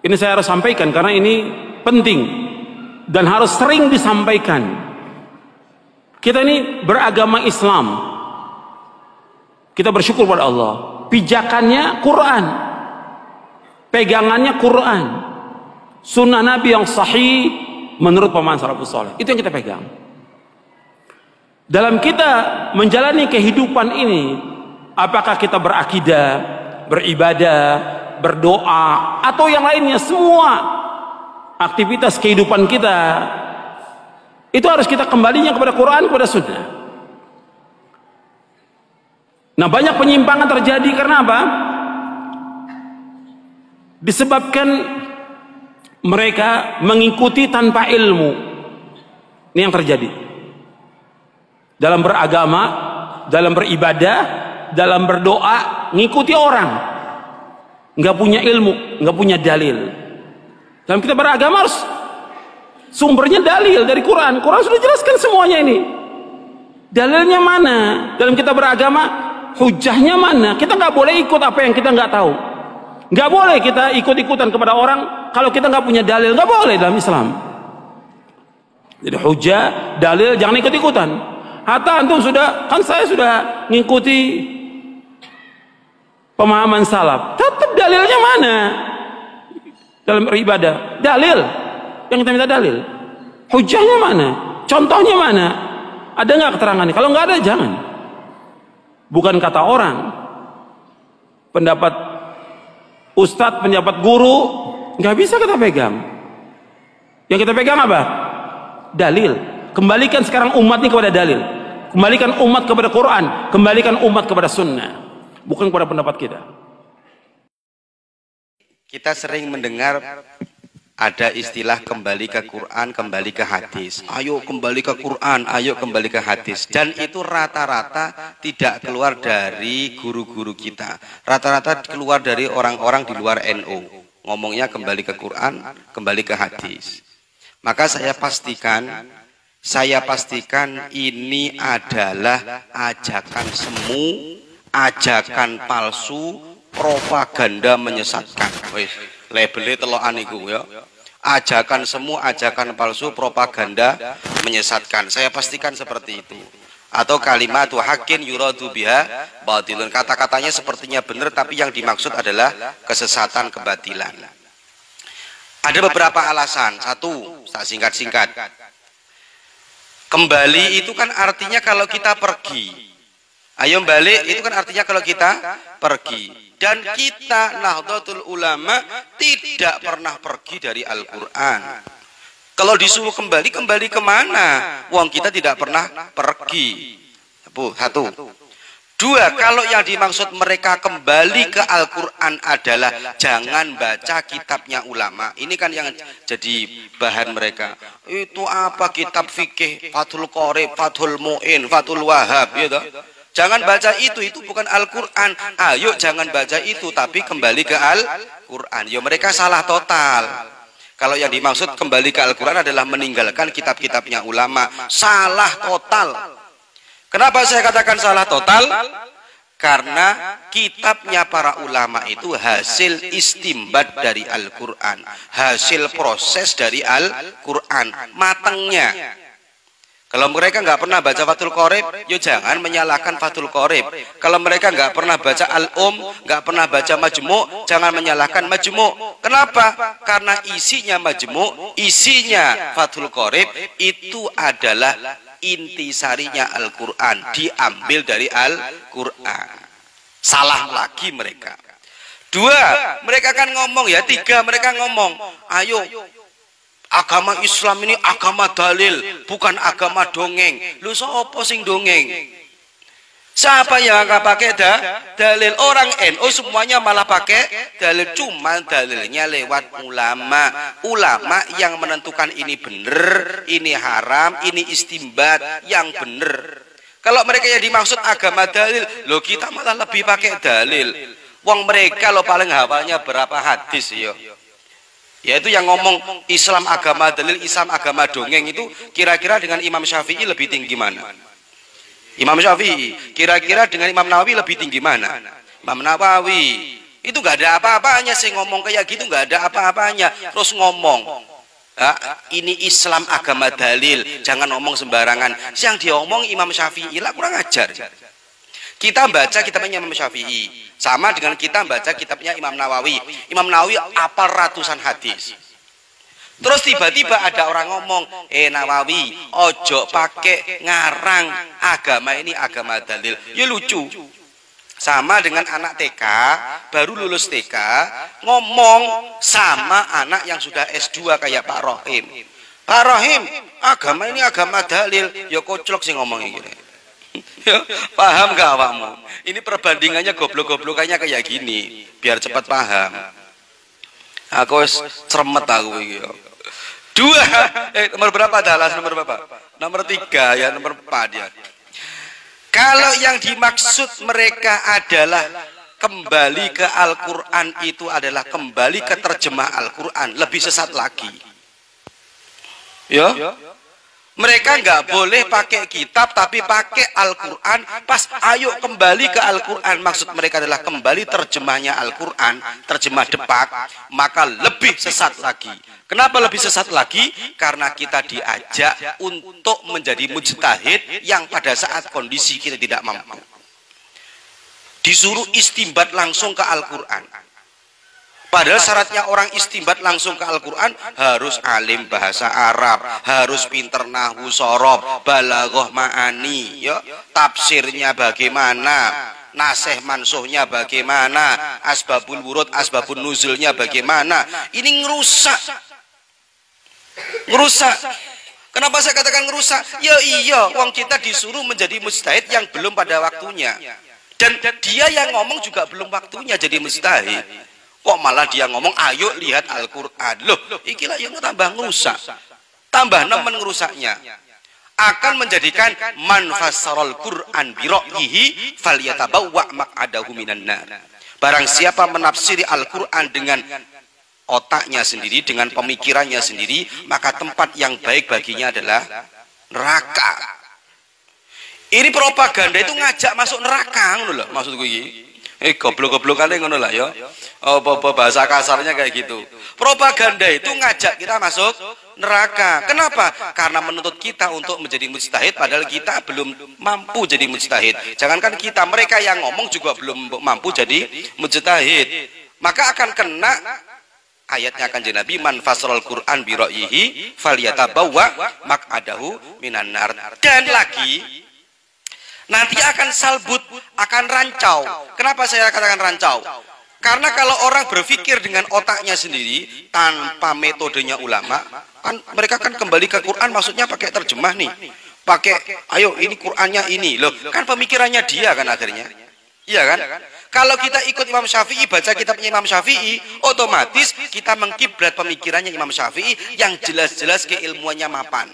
Ini saya harus sampaikan karena ini penting dan harus sering disampaikan. Kita ini beragama Islam, kita bersyukur pada Allah, pijakannya Quran, pegangannya Quran, sunnah Nabi yang sahih menurut pemahaman salafus saleh, itu yang kita pegang. Dalam kita menjalani kehidupan ini, apakah kita berakidah, beribadah, berdoa, atau yang lainnya, semua aktivitas kehidupan kita itu harus kita kembalinya kepada Quran, kepada sunnah. Nah, banyak penyimpangan terjadi karena apa? Disebabkan mereka mengikuti tanpa ilmu. Ini yang terjadi dalam beragama, dalam beribadah, dalam berdoa, ngikuti orang, nggak punya ilmu, nggak punya dalil. Dalam kita beragama harus sumbernya dalil dari Quran. Quran sudah jelaskan semuanya ini. Dalilnya mana? Dalam kita beragama, hujahnya mana? Kita nggak boleh ikut apa yang kita nggak tahu. Nggak boleh kita ikut-ikutan kepada orang kalau kita nggak punya dalil. Nggak boleh dalam Islam. Jadi hujah, dalil, jangan ikut-ikutan. Hatta antum sudah, kan saya sudah ngikuti pemahaman salaf, tetap dalilnya mana? Dalam beribadah, dalil yang kita minta dalil, hujahnya mana? Contohnya mana? Ada nggak keterangannya? Kalau nggak ada, jangan. Bukan kata orang, pendapat ustadz, pendapat guru, nggak bisa kita pegang. Yang kita pegang apa? Dalil. Kembalikan sekarang umat ini kepada dalil. Kembalikan umat kepada Quran. Kembalikan umat kepada sunnah. Bukan kepada pendapat kita. Kita sering mendengar ada istilah kembali ke Quran, kembali ke hadis. Ayo kembali ke Quran, ayo kembali ke hadis. Dan itu rata-rata tidak keluar dari guru-guru kita. Rata-rata keluar dari orang-orang di luar NU. Ngomongnya kembali ke Quran, kembali ke hadis. Maka saya pastikan ini adalah ajakan semu, ajakan palsu, propaganda menyesatkan. Wih, labelnya telokan iku ya. Ajakan semu, ajakan palsu, propaganda menyesatkan. Saya pastikan seperti itu. Atau kalimat haqqin yuradu biha batilun. Kata-katanya sepertinya benar tapi yang dimaksud adalah kesesatan, kebatilan. Ada beberapa alasan. Satu, tak singkat-singkat. Kembali itu kan artinya kalau kita pergi. Ayo balik itu kan artinya kalau kita pergi. Dan kita Nahdlatul Ulama tidak pernah pergi dari Al-Quran. Kalau disuruh kembali, kembali kemana? Wong kita tidak pernah pergi. Satu. Dua, kalau yang dimaksud mereka kembali ke Al-Quran adalah jangan baca kitabnya ulama. Ini kan yang jadi bahan mereka. Itu apa kitab fikih, Fathul Qorib, Fathul Mu'in, Fathul Wahab, gitu. Jangan baca itu bukan Al-Quran. Ayo jangan baca itu, tapi kembali ke Al-Quran. Ya mereka salah total. Kalau yang dimaksud kembali ke Al-Quran adalah meninggalkan kitab-kitabnya ulama. Salah total. Kenapa saya katakan salah total? Karena kitabnya para ulama itu hasil istimbat dari Al-Quran. Hasil proses dari Al-Quran. Matangnya. Kalau mereka nggak pernah baca Fathul Qorib, yo jangan menyalahkan Fathul Qorib. Kalau mereka nggak pernah baca nggak pernah baca Majmu', jangan menyalahkan Majmu'. Kenapa? Karena isinya Majmu', isinya Fathul Qorib itu adalah intisarinya Al-Quran, diambil dari Al-Quran. Salah lagi mereka. Dua, mereka kan ngomong ya. Tiga, mereka ngomong, ayo agama Islam ini agama dalil, bukan agama dongeng. Lu sapa sing dongeng? Siapa yang nggak pakai dalil? Orang NU semuanya malah pakai dalil, cuma dalilnya lewat ulama. Ulama yang menentukan ini benar, ini haram, ini istimbat yang benar. Kalau mereka yang dimaksud agama dalil, lo kita malah lebih pakai dalil. Wong mereka lo paling hafalnya berapa hadis yo. Yaitu yang ngomong Islam agama dalil, Islam agama dongeng itu kira-kira dengan Imam Syafi'i lebih tinggi mana? Imam Syafi'i kira-kira dengan Imam Nawawi lebih tinggi mana? Imam Nawawi Itu nggak ada apa-apanya sih ngomong kayak gitu, nggak ada apa-apanya. Terus ngomong, ini Islam agama dalil, jangan ngomong sembarangan. Yang diomong Imam Syafi'i lah, kurang ajar. Kita baca kitabnya Imam Syafi'i, sama dengan kita baca kitabnya Imam Nawawi. Imam Nawawi apal ratusan hadis. Terus tiba-tiba ada orang ngomong, Nawawi, ojo pakai ngarang, agama ini agama dalil. Ya lucu. Sama dengan anak TK, baru lulus TK, ngomong sama anak yang sudah S2 kayak Pak Rohim. Pak Rohim, agama ini agama dalil. Ya koclok sih ngomong gini. Ya, paham gak awakmu? Ini perbandingannya goblok-goblokannya kayak gini, biar cepat paham. Aku ceremet aku iki. Dua, nomor berapa Dalas? Nomor berapa? Nomor 3 ya, nomor 4 ya. Kalau yang dimaksud mereka adalah kembali ke Al-Quran, itu adalah kembali ke terjemah Al-Quran, lebih sesat lagi. Ya, mereka nggak boleh pakai kitab tapi pakai Al-Quran. Pas ayo kembali ke Al-Quran, maksud mereka adalah kembali terjemahnya Al-Quran, terjemah depak, maka lebih sesat lagi. Kenapa lebih sesat lagi? Karena kita diajak untuk menjadi mujtahid yang pada saat kondisi kita tidak mampu. Disuruh istimbat langsung ke Al-Quran. Padahal syaratnya orang istimbat langsung ke Al-Quran harus alim bahasa Arab, harus pinter nahwu sorob, balaghah ma'ani, ya, tafsirnya bagaimana, nasih mansuhnya bagaimana, asbabul wurud, asbabun nuzulnya bagaimana. Ini ngerusak. Kenapa saya katakan ngerusak? Ya iya, wong kita disuruh menjadi mujtahid yang belum pada waktunya. Dan dia yang ngomong juga belum waktunya jadi mujtahid. Kok malah dia ngomong, ayo lihat Al-Quran. Loh, ikilah yang tambah ngerusak. Tambah nemen ngerusaknya. Akan menjadikan man fassarul Quran bi ra'yihi falyatabawwa maq'adahu minan nar. Barang siapa menafsiri Al-Quran dengan otaknya sendiri, dengan pemikirannya sendiri, maka tempat yang baik baginya adalah neraka. Ini propaganda itu ngajak masuk neraka, ngono lho maksudku iki. Goblok-goblokane ngono lah ya. Apa bahasa kasarnya kayak gitu. Propaganda itu ngajak kita masuk neraka. Kenapa? Karena menuntut kita untuk menjadi mujtahid padahal kita belum mampu jadi mujtahid. Jangankan kita, mereka yang ngomong juga belum mampu jadi mujtahid. Maka akan kena ayatnya kanjeng Nabi, man fasrul Quran bi ra'yihi falyatabawwa maq'adahu minan nar. Dan lagi nanti akan salbut, akan rancau. Kenapa saya katakan rancau? Karena kalau orang berpikir dengan otaknya sendiri tanpa metodenya ulama, kan mereka kan kembali ke Quran, maksudnya pakai terjemah nih. Pakai, ayo ini Qurannya ini. Loh, kan pemikirannya dia kan akhirnya. Iya kan? Kalau kita ikut Imam Syafi'i, baca kitabnya Imam Syafi'i, otomatis kita mengkiblat pemikirannya Imam Syafi'i yang jelas-jelas keilmuannya mapan.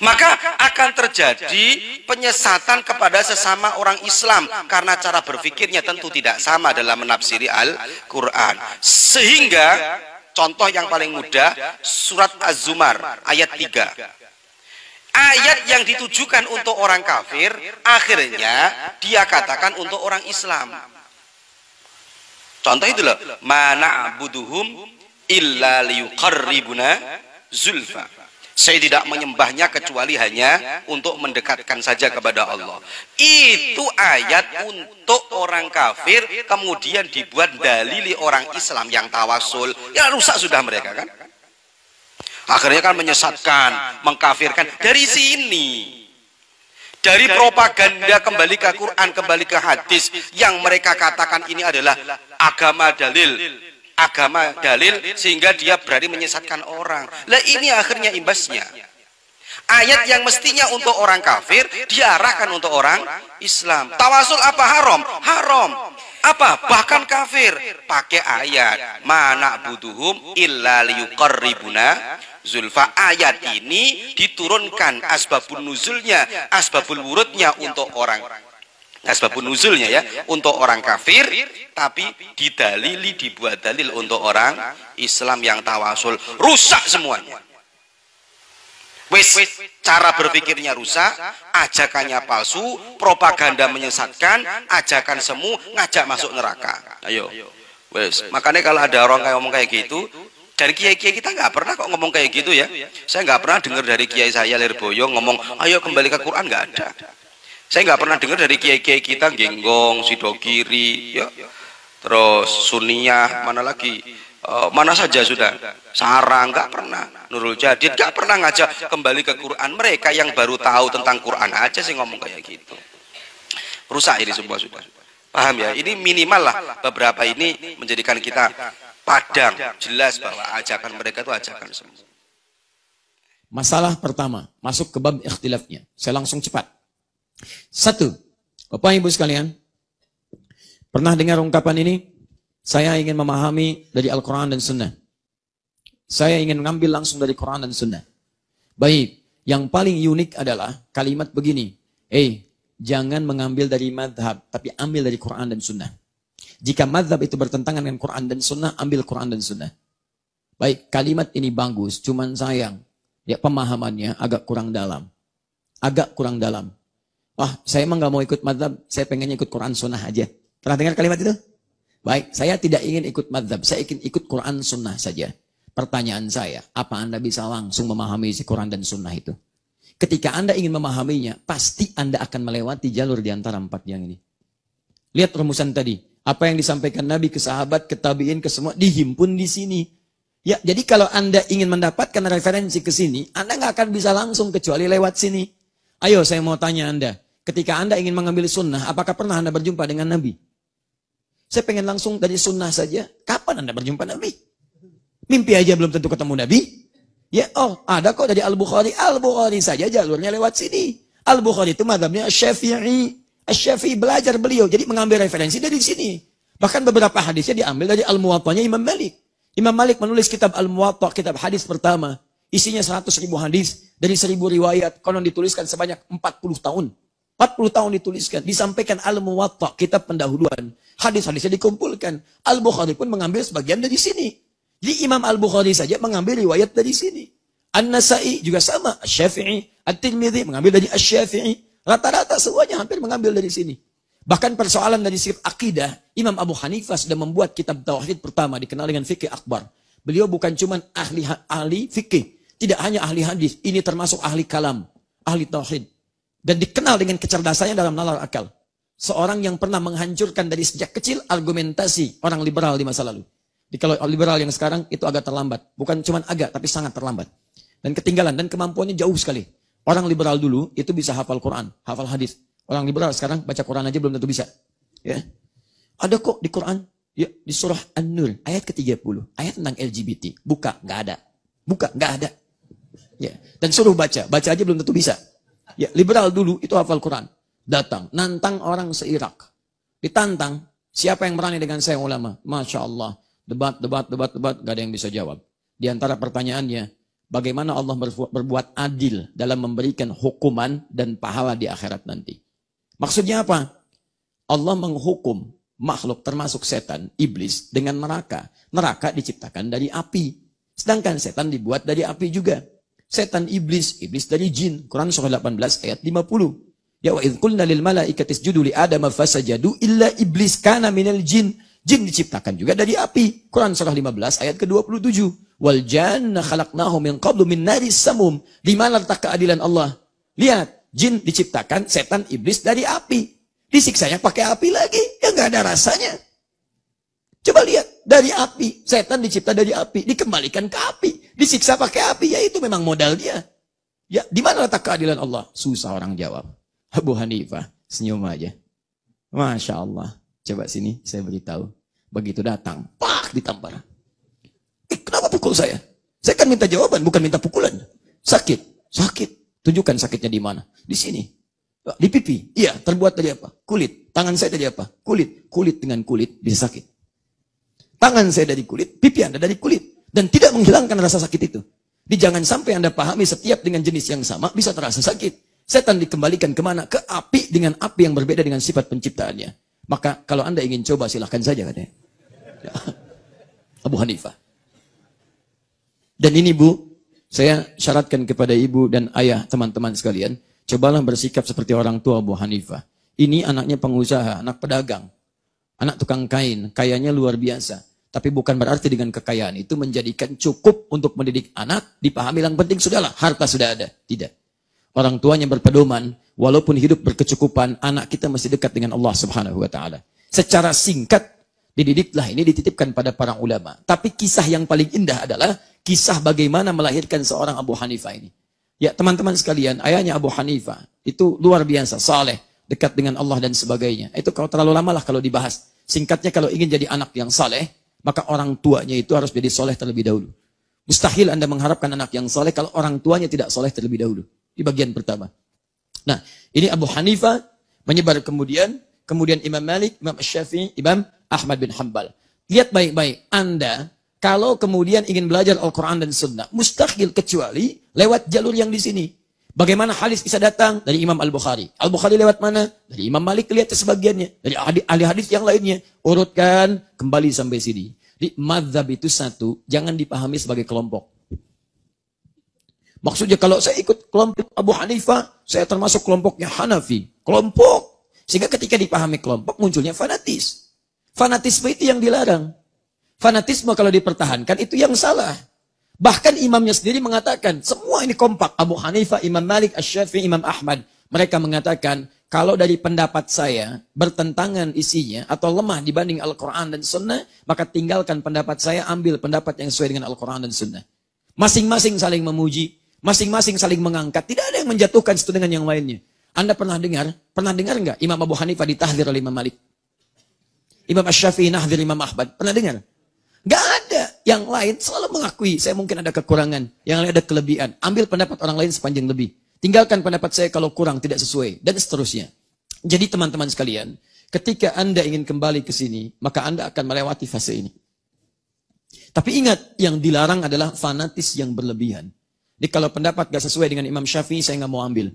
Maka akan terjadi penyesatan kepada sesama orang Islam karena cara berpikirnya tentu tidak sama dalam menafsiri Al-Quran. Sehingga contoh yang paling mudah, surat Az-Zumar ayat 3. Ayat yang ditujukan untuk orang kafir, akhirnya dia katakan untuk orang Islam. Contoh itu loh, mana'buduhum illa liyuqarribuna zulfa. Saya tidak menyembahnya kecuali hanya untuk mendekatkan saja kepada Allah. Itu ayat untuk orang kafir, kemudian dibuat dalili orang Islam yang tawasul. Ya rusak sudah mereka kan. Akhirnya kan menyesatkan, mengkafirkan. Dari sini, dari propaganda kembali ke Quran, kembali ke hadis, yang mereka katakan ini adalah agama dalil. Agama dalil, sehingga dia berani menyesatkan orang. Lah ini akhirnya imbasnya. Ayat yang mestinya untuk orang kafir diarahkan untuk orang Islam. Tawasul apa haram? Haram. Apa? Bahkan kafir. Pakai ayat mana'buduhum illa liyuqarribuna zulfa. Ayat ini diturunkan asbabun nuzulnya, asbabul wurudnya untuk orang, asbabun nuzulnya ya, untuk orang kafir, tapi didalili, dibuat dalil untuk orang Islam yang tawasul. Rusak semuanya. Wis, cara berpikirnya rusak, ajakannya palsu, propaganda menyesatkan, ajakan semu, ngajak masuk neraka. Ayo, wis. Makanya kalau ada orang kayak ngomong kayak gitu, dari kiai-kiai kita nggak pernah kok ngomong kayak gitu ya. Saya nggak pernah dengar dari kiai saya Lirboyo ngomong, ayo kembali ke Quran, nggak ada. Saya nggak pernah dengar dari kiai-kiai kita Genggong, Sidogiri, ya. Terus Suniyah, mana lagi? Mana saja sudah. Sarang nggak pernah. Nurul Jadid nggak pernah ngajak kembali ke Quran. Mereka yang baru tahu tentang Quran aja sih ngomong kayak gitu. Rusak ini semua sudah. Paham ya? Ini minimal lah beberapa ini menjadikan kita padang, jelas bahwa ajakan mereka itu ajakan semua. Masalah pertama, masuk ke bab ikhtilafnya. Saya langsung cepat. 1. Bapak Ibu sekalian, pernah dengar ungkapan ini? Saya ingin memahami dari Al-Quran dan Sunnah. Saya ingin mengambil langsung dari Quran dan Sunnah. Baik, yang paling unik adalah kalimat begini. Jangan mengambil dari madhab, tapi ambil dari Quran dan Sunnah. Jika madhab itu bertentangan dengan Quran dan Sunnah, ambil Quran dan Sunnah. Baik, kalimat ini bagus, cuman sayang. Ya, pemahamannya agak kurang dalam. Agak kurang dalam. Wah, saya emang gak mau ikut madhab, saya pengennya ikut Quran Sunnah aja. Pernah dengar kalimat itu? Baik, saya tidak ingin ikut madhab, saya ingin ikut Quran Sunnah saja. Pertanyaan saya, apa Anda bisa langsung memahami si Quran dan Sunnah itu? Ketika Anda ingin memahaminya, pasti Anda akan melewati jalur di antara 4 yang ini. Lihat rumusan tadi. Apa yang disampaikan Nabi ke sahabat, ke tabi'in, ke semua, dihimpun di sini. Ya, jadi kalau Anda ingin mendapatkan referensi ke sini, Anda nggak akan bisa langsung kecuali lewat sini. Ayo, saya mau tanya Anda. Ketika Anda ingin mengambil sunnah, apakah pernah Anda berjumpa dengan Nabi? Saya pengen langsung dari sunnah saja. Kapan Anda berjumpa Nabi? Mimpi aja belum tentu ketemu Nabi. Ya, ada kok dari Al-Bukhari. Al-Bukhari saja jalurnya lewat sini. Al-Bukhari itu madhabnya Syafi'i. Syafi'i belajar beliau. Jadi mengambil referensi dari sini. Bahkan beberapa hadisnya diambil dari Al-Muwatta'nya Imam Malik. Imam Malik menulis kitab Al-Muwatta', kitab hadis pertama. Isinya 100.000 hadis. Dari 1.000 riwayat. Konon dituliskan sebanyak 40 tahun. 40 tahun dituliskan, disampaikan Al-Muwatta', kitab pendahuluan. Hadis-hadisnya dikumpulkan. Al-Bukhari pun mengambil sebagian dari sini. Jadi Imam Al-Bukhari saja mengambil riwayat dari sini. An-Nasa'i juga sama. Asy-Syafi'i, At-Tirmidzi mengambil dari Asy-Syafi'i. Rata-rata semuanya hampir mengambil dari sini. Bahkan persoalan dari sifat akidah, Imam Abu Hanifah sudah membuat kitab Tauhid pertama, dikenal dengan Fikih Akbar. Beliau bukan cuma ahli fikih, tidak hanya ahli hadis, ini termasuk ahli kalam, ahli Tauhid. Dan dikenal dengan kecerdasannya dalam nalar akal. Seorang yang pernah menghancurkan dari sejak kecil argumentasi orang liberal di masa lalu. Jadi kalau liberal yang sekarang itu agak terlambat. Bukan cuma agak, tapi sangat terlambat. Dan ketinggalan, dan kemampuannya jauh sekali. Orang liberal dulu itu bisa hafal Quran, hafal hadis. Orang liberal sekarang baca Quran aja belum tentu bisa. Ya. Ada kok di Quran, ya, di surah An-Nur, ayat ke-30. Ayat tentang LGBT. Buka, nggak ada. Buka, nggak ada. Ya. Dan suruh baca aja belum tentu bisa. Ya, liberal dulu itu hafal Quran. Datang, nantang orang se-Irak. Ditantang, siapa yang berani dengan saya ulama? Masya Allah. Debat, gak ada yang bisa jawab. Di antara pertanyaannya, bagaimana Allah berbuat adil dalam memberikan hukuman dan pahala di akhirat nanti? Maksudnya apa? Allah menghukum makhluk termasuk setan, iblis dengan neraka. Neraka diciptakan dari api. Sedangkan setan dibuat dari api juga. Setan iblis dari jin. Quran surah 18 ayat 50. Ya wa idh qulna lil malaikati isjudu li adama fasajadu illa iblis kana minal jin. Jin diciptakan juga dari api. Quran surah 15 ayat ke-27. Wal janna khalaqnahu min qablu min naris samum. Di mana letak keadilan Allah? Lihat, jin diciptakan, setan iblis dari api. Disiksanya pakai api lagi, ya nggak ada rasanya. Coba lihat, dari api, setan dicipta dari api, dikembalikan ke api. Disiksa pakai api, ya itu memang modal dia. Ya, di mana letak keadilan Allah? Susah orang jawab. Abu Hanifah senyum aja. Masya Allah. Coba sini, saya beritahu. Begitu datang, pak, ditampar. Kenapa pukul saya? Saya kan minta jawaban, bukan minta pukulan. Sakit. Tunjukkan sakitnya di mana? Di sini. Di pipi. Iya, terbuat dari apa? Kulit. Tangan saya dari apa? Kulit. Kulit dengan kulit bisa sakit. Tangan saya dari kulit, pipi Anda dari kulit. Dan tidak menghilangkan rasa sakit itu. Jangan sampai Anda pahami setiap dengan jenis yang sama bisa terasa sakit. Setan dikembalikan kemana? Ke api dengan api yang berbeda dengan sifat penciptaannya. Maka kalau Anda ingin coba silahkan saja katanya. Abu Hanifah. Dan ini Bu, Saya syaratkan kepada ibu dan ayah teman-teman sekalian, cobalah bersikap seperti orang tua Abu Hanifah. Ini anaknya pengusaha, anak pedagang, anak tukang kain, kayanya luar biasa. Tapi bukan berarti dengan kekayaan itu menjadikan cukup untuk mendidik anak, dipahami yang penting sudahlah, harta sudah ada. Tidak. Orang tuanya berpedoman, walaupun hidup berkecukupan, anak kita masih dekat dengan Allah Subhanahu wa taala. Secara singkat, dididiklah ini dititipkan pada para ulama. Tapi kisah yang paling indah adalah kisah bagaimana melahirkan seorang Abu Hanifah ini. Ya, teman-teman sekalian, ayahnya Abu Hanifah itu luar biasa, saleh, dekat dengan Allah dan sebagainya. Itu kalau terlalu lama lah kalau dibahas. Singkatnya, kalau ingin jadi anak yang saleh, maka orang tuanya itu harus jadi soleh terlebih dahulu. Mustahil Anda mengharapkan anak yang soleh kalau orang tuanya tidak soleh terlebih dahulu. Di bagian pertama. Nah, ini Abu Hanifah menyebar kemudian Imam Malik, Imam Syafi'i, Imam Ahmad bin Hanbal. Lihat baik-baik, Anda kalau kemudian ingin belajar Al-Quran dan Sunnah, mustahil kecuali lewat jalur yang di sini. Bagaimana hadis bisa datang? Dari Imam Al-Bukhari. Al-Bukhari lewat mana? Dari Imam Malik, lihat sebagiannya. Dari ahli hadis yang lainnya. Urutkan, kembali sampai sini. Di mazhab itu satu, jangan dipahami sebagai kelompok. Maksudnya kalau saya ikut kelompok Abu Hanifah, saya termasuk kelompoknya Hanafi. Kelompok. Sehingga ketika dipahami kelompok, munculnya fanatis. Fanatisme itu yang dilarang. Fanatisme kalau dipertahankan, itu yang salah. Bahkan imamnya sendiri mengatakan, semua ini kompak. Abu Hanifah, Imam Malik, Asy-Syafi'i, Imam Ahmad. Mereka mengatakan, kalau dari pendapat saya, bertentangan isinya, atau lemah dibanding Al-Quran dan Sunnah, maka tinggalkan pendapat saya, ambil pendapat yang sesuai dengan Al-Quran dan Sunnah. Masing-masing saling memuji, masing-masing saling mengangkat. Tidak ada yang menjatuhkan satu dengan yang lainnya. Anda pernah dengar enggak Imam Abu Hanifah ditahdir oleh Imam Malik? Imam Asy-Syafi'i nahdir Imam Ahmad. Pernah dengar? Gak ada. Yang lain selalu mengakui, saya mungkin ada kekurangan. Yang lain ada kelebihan. Ambil pendapat orang lain sepanjang lebih. Tinggalkan pendapat saya kalau kurang, tidak sesuai. Dan seterusnya. Jadi teman-teman sekalian, ketika Anda ingin kembali ke sini, maka Anda akan melewati fase ini. Tapi ingat, yang dilarang adalah fanatis yang berlebihan. Jadi kalau pendapat gak sesuai dengan Imam Syafi'i, saya gak mau ambil.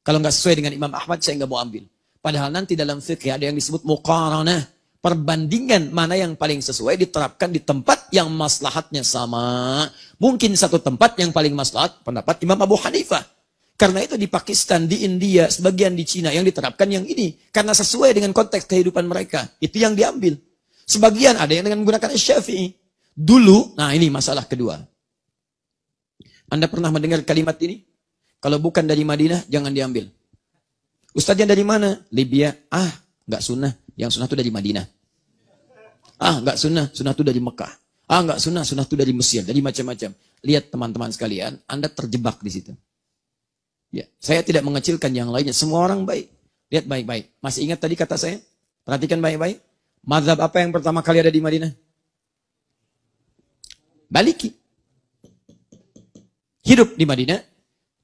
Kalau gak sesuai dengan Imam Ahmad, saya gak mau ambil. Padahal nanti dalam fikih ada yang disebut muqaranah. Perbandingan mana yang paling sesuai diterapkan di tempat yang maslahatnya sama. Mungkin satu tempat yang paling maslahat pendapat Imam Abu Hanifah. Karena itu di Pakistan, di India, sebagian di Cina yang diterapkan yang ini. Karena sesuai dengan konteks kehidupan mereka. Itu yang diambil. Sebagian ada yang dengan menggunakan Syafi'i. Dulu, nah ini masalah kedua. Anda pernah mendengar kalimat ini? Kalau bukan dari Madinah, jangan diambil. Ustadznya dari mana? Libya. Nggak sunnah. Yang sunnah itu dari Madinah. Nggak sunnah. Sunnah itu dari Mekah. Nggak sunnah. Sunnah itu dari Mesir. Dari macam-macam. Lihat teman-teman sekalian. Anda terjebak di situ. Ya, saya tidak mengecilkan yang lainnya. Semua orang baik. Lihat baik-baik. Masih ingat tadi kata saya? Perhatikan baik-baik. Mazhab apa yang pertama kali ada di Madinah? Maliki. Hidup di Madinah.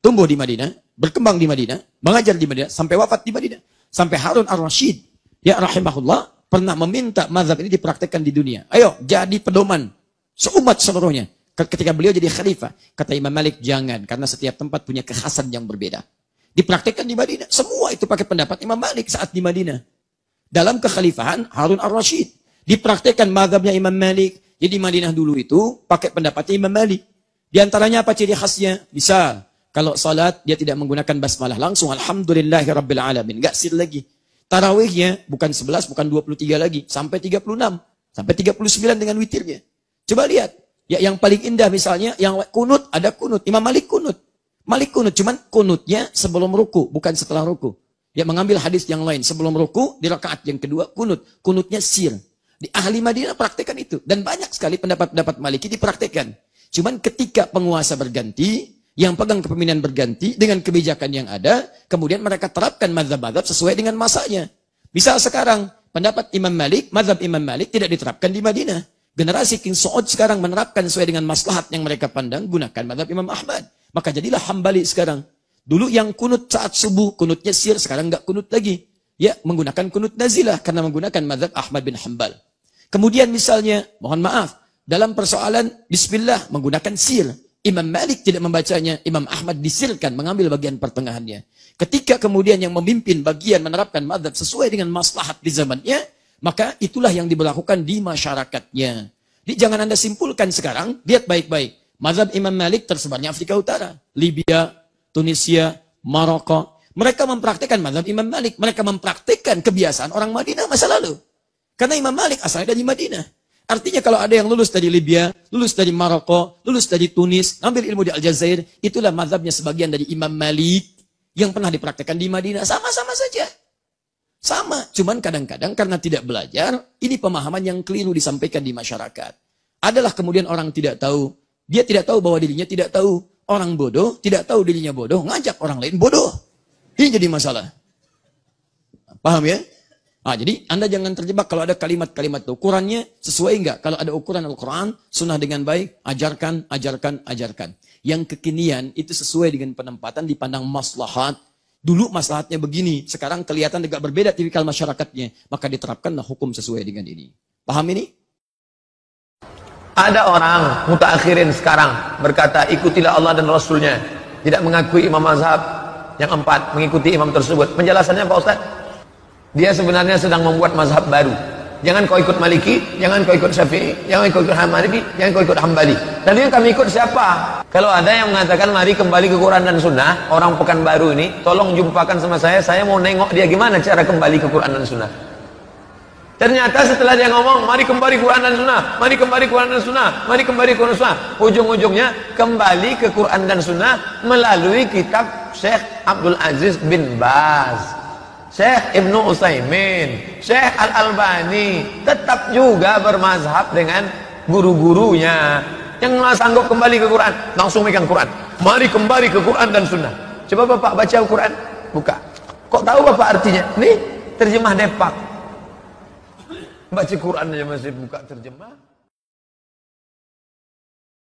Tumbuh di Madinah. Berkembang di Madinah. Mengajar di Madinah. Sampai wafat di Madinah. Sampai Harun ar-Rasyid. Ya rahimahullah pernah meminta mazhab ini dipraktekkan di dunia. Ayo jadi pedoman seumat seluruhnya. Ketika beliau jadi khalifah, kata Imam Malik jangan karena setiap tempat punya kekhasan yang berbeda. Dipraktekkan di Madinah. Semua itu pakai pendapat Imam Malik saat di Madinah. Dalam kekhalifahan Harun ar-Rasyid dipraktekkan mazhabnya Imam Malik. Jadi di Madinah dulu itu pakai pendapatnya Imam Malik. Di antaranya apa ciri khasnya? Misal kalau salat dia tidak menggunakan basmalah langsung alhamdulillahirabbil alamin, enggak sir lagi. Tarawihnya bukan 11, bukan 23 lagi. Sampai 36. Sampai 39 dengan witirnya. Coba lihat. Ya, yang paling indah misalnya, yang kunut, ada kunut. Imam Malik kunut. Malik kunut, cuman kunutnya sebelum ruku, bukan setelah ruku. Ya, mengambil hadis yang lain. Sebelum ruku, di rakaat yang kedua, kunut. Kunutnya sir. Di ahli Madinah praktekkan itu. Dan banyak sekali pendapat-pendapat Maliki dipraktekkan. Cuman ketika penguasa berganti, yang pegang kepemimpinan berganti dengan kebijakan yang ada, kemudian mereka terapkan mazhab-mazhab sesuai dengan masanya. Misal sekarang, pendapat Imam Malik, mazhab Imam Malik tidak diterapkan di Madinah. Generasi King Saud sekarang menerapkan sesuai dengan maslahat yang mereka pandang, gunakan mazhab Imam Ahmad. Maka jadilah Hambali sekarang. Dulu yang kunut saat subuh, kunutnya sir, sekarang enggak kunut lagi. Ya, menggunakan kunut nazilah karena menggunakan mazhab Ahmad bin Hanbal. Kemudian misalnya, mohon maaf, dalam persoalan bismillah menggunakan sir. Imam Malik tidak membacanya, Imam Ahmad disirkan, mengambil bagian pertengahannya. Ketika kemudian yang memimpin bagian menerapkan mazhab sesuai dengan maslahat di zamannya, maka itulah yang diberlakukan di masyarakatnya. Jadi jangan Anda simpulkan sekarang, lihat baik-baik. Mazhab Imam Malik tersebarnya Afrika Utara, Libya, Tunisia, Maroko. Mereka mempraktikkan mazhab Imam Malik. Mereka mempraktikkan kebiasaan orang Madinah masa lalu. Karena Imam Malik asalnya dari Madinah. Artinya kalau ada yang lulus dari Libya, lulus dari Maroko, lulus dari Tunis, ngambil ilmu di Aljazair, itulah mazhabnya sebagian dari Imam Malik yang pernah dipraktikkan di Madinah. Sama-sama saja. Sama. Cuman kadang-kadang karena tidak belajar, ini pemahaman yang keliru disampaikan di masyarakat. Adalah kemudian orang tidak tahu. Dia tidak tahu bahwa dirinya tidak tahu. Orang bodoh, tidak tahu dirinya bodoh, ngajak orang lain bodoh. Ini jadi masalah. Paham ya? Nah, jadi Anda jangan terjebak kalau ada kalimat-kalimat itu. Ukurannya sesuai enggak? Kalau ada ukuran Al-Quran, sunnah dengan baik, ajarkan, ajarkan, ajarkan. Yang kekinian itu sesuai dengan penempatan dipandang maslahat. Dulu maslahatnya begini, sekarang kelihatan agak berbeda tipikal masyarakatnya. Maka diterapkanlah hukum sesuai dengan ini. Paham ini? Ada orang mutaakhirin sekarang berkata ikutilah Allah dan Rasulnya, tidak mengakui imam mazhab yang 4, mengikuti imam tersebut. Penjelasannya Pak Ustaz, dia sebenarnya sedang membuat mazhab baru. Jangan kau ikut Maliki, jangan kau ikut Syafi'i, jangan kau ikut Hanafi, jangan kau ikut Hambali. Lalu yang kami ikut siapa? Kalau ada yang mengatakan mari kembali ke Quran dan Sunnah, orang Pekanbaru ini, tolong jumpakan sama saya mau nengok dia gimana cara kembali ke Quran dan Sunnah. Ternyata setelah dia ngomong, mari kembali Quran dan Sunnah, mari kembali Quran dan Sunnah, mari kembali Quran dan Sunnah. Ujung-ujungnya kembali ke Quran dan Sunnah melalui kitab Syekh Abdul Aziz bin Baz, Syekh Ibnu Utsaimin, Syekh Al-Albani. Tetap juga bermazhab dengan guru-gurunya. Yang nggak sanggup kembali ke Quran, langsung megang Quran. Mari kembali ke Quran dan Sunnah. Coba Bapak baca Al-Quran, buka. Kok tahu Bapak artinya? Nih, terjemah Depak. Baca Quran aja masih buka terjemah.